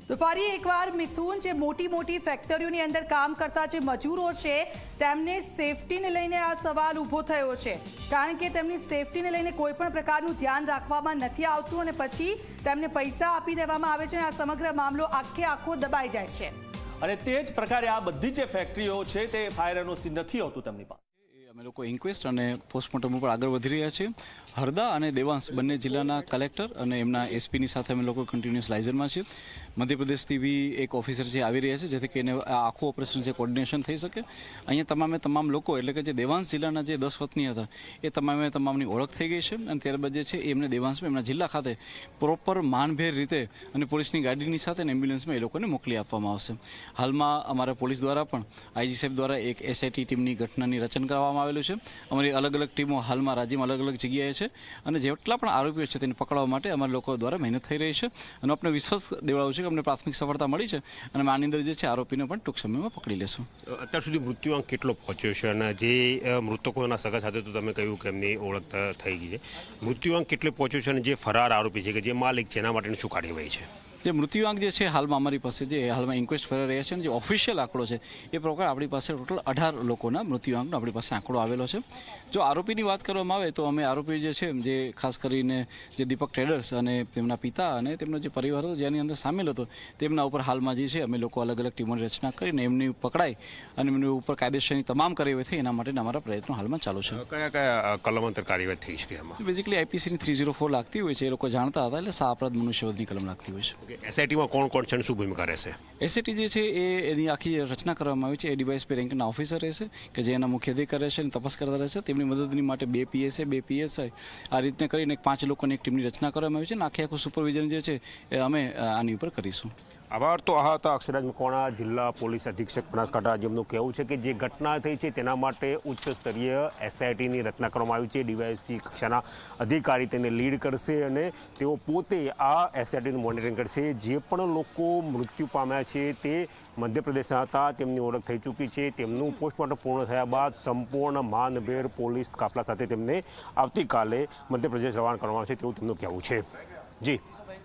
તો ફરી એકવાર મિથુન, જે મોટી મોટી ફેક્ટરીઓની અંદર કામ કરતા જે મજૂરો છે તેમને સેફટીને લઈને આ સવાલ ઊભો થયો છે, કારણ કે તેમની સેફટીને લઈને કોઈ પણ પ્રકારનું ધ્યાન રાખવામાં નથી આવતું અને પછી તેમને પૈસા આપી દેવામાં આવે છે અને આ સમગ્ર મામલો આખો દબાઈ જાય છે। અને તે જ પ્રકારે આ બધી જે ફેક્ટરીઓ છે તે ફાયર એનઓસી નથી હોતું તેમની પાસે। અમે લોકો ઇન્ક્વેસ્ટ અને પોસ્ટમોર્ટમ ઉપર આગળ વધી રહ્યા છીએ। હરદા અને દેવાંશ બંને જિલ્લાના કલેક્ટર અને એમના એસપીની સાથે અમે લોકો કન્ટિન્યુઅસ લાઇઝનમાં છીએ। મધ્યપ્રદેશથી બી એક ઓફિસર છે આવી રહ્યા છે, જેથી કરીને આ આખું ઓપરેશન છે કોર્ડિનેશન થઈ શકે। અહીંયા તમામ લોકો એટલે કે જે દેવાંશ જિલ્લાના જે 10 વતની હતા એ તમામની ઓળખ થઈ ગઈ છે અને ત્યારબાદ જે છે એમને દેવાંશમાં એમના જિલ્લા ખાતે પ્રોપર માનભેર રીતે અને પોલીસની ગાડીની સાથે અને એમ્બ્યુલન્સમાં એ લોકોને મોકલી આપવામાં આવશે। હાલમાં અમારા પોલીસ દ્વારા પણ આઈજી સાહેબ દ્વારા એક એસઆઈટી ટીમની ઘટનાની રચના કરવામાં આવેલું છે। અમારી અલગ અલગ ટીમો હાલમાં રાજ્યમાં અલગ અલગ જગ્યાએ છે અને જેટલા પણ આરોપીઓ છે તેને પકડવા માટે અમારા લોકો દ્વારા મહેનત થઈ રહી છે અને આપણે વિશ્વાસ દેવડાવું છે કે અમને પ્રાથમિક સફળતા મળી છે અને આની અંદર જે છે આરોપીને પણ ટૂંક સમયમાં પકડી લેશું। અત્યાર સુધી મૃત્યુઆંક કેટલો પહોંચ્યો છે અને જે મૃતકોના સગા સાથે તો તમે કહ્યું કે એમની ઓળખ થઈ ગઈ છે, મૃત્યુઆંક કેટલો પહોંચ્યો છે અને જે ફરાર આરોપી છે કે જે માલિક છે એના માટેની શું કાર્યવાહી છે? જે મૃત્યુઆંક જે છે હાલમાં અમારી પાસે જે હાલમાં ઇન્ક્વેસ્ટ કરી રહ્યા છે અને જે ઓફિશિયલ આંકડો છે એ પ્રકારે આપણી પાસે ટોટલ 18 લોકોના મૃત્યુઆંકનો આપણી પાસે આંકડો આવેલો છે। જો આરોપીની વાત કરવામાં આવે તો અમે આરોપી જે છે જે ખાસ કરીને જે દીપક ટ્રેડર્સ અને તેમના પિતા અને તેમનો જે પરિવાર હતો જેની અંદર સામેલ હતો તેમના ઉપર હાલમાં જે છે અમે લોકો અલગ અલગ ટીમોની રચના કરીને એમની પકડાઈ અને એમની ઉપર કાયદેસરની તમામ કાર્યવાહી થઈ, એના માટેના અમારા પ્રયત્નો હાલમાં ચાલુ છે। કયા કયા કલમ અંતર કાર્યવાહી થઈ છે એમાં? બેઝિકલી આઈપીસીની 304 લાગતી હોય છે, એ લોકો જાણતા હતા એટલે સા અપરાધ મનુષ્યવધની કલમ લાગતી હોય છે। એસઆઈટીમાં કોણ કોણ છે શું ભૂમિકા રહેશે? એસઆઈટી જે છે એની આખી રચના કરવામાં આવી છે। એ ડીવાયએસપી રેન્કના ઓફિસર રહેશે કે જે એના મુખ્ય અધિકારી રહેશે અને તપાસ કરતા રહેશે। તેમની મદદની માટે 2 પીએસએ 2 પીએસઆઈ આ રીતને કરીને 5 લોકોની એક ટીમની રચના કરવામાં આવી છે અને આખું સુપરવિઝન જે છે એ અમે આની ઉપર કરીશું। આભાર। તો આ હતા અક્ષયરાજ મકવાણા, જિલ્લા પોલીસ અધિક્ષક બનાસકાંઠા, જેમનું કહેવું છે કે જે ઘટના થઈ છે તેના માટે ઉચ્ચ સ્તરીય એસઆઈટીની રચના કરવામાં આવી છે। ડીવાયએસપી કક્ષાના અધિકારી તેને લીડ કરશે અને તેઓ પોતે આ એસઆઈટીનું મોનિટરિંગ કરશે। જે પણ લોકો મૃત્યુ પામ્યા છે તે મધ્યપ્રદેશના હતા, તેમની ઓળખ થઈ ચૂકી છે। તેમનું પોસ્ટમોર્ટમ પૂર્ણ થયા બાદ સંપૂર્ણ માનભેર પોલીસ કાફલા સાથે તેમને આવતીકાલે મધ્યપ્રદેશ રવાના કરવામાં આવશે તેવું તેમનું કહેવું છે। જી।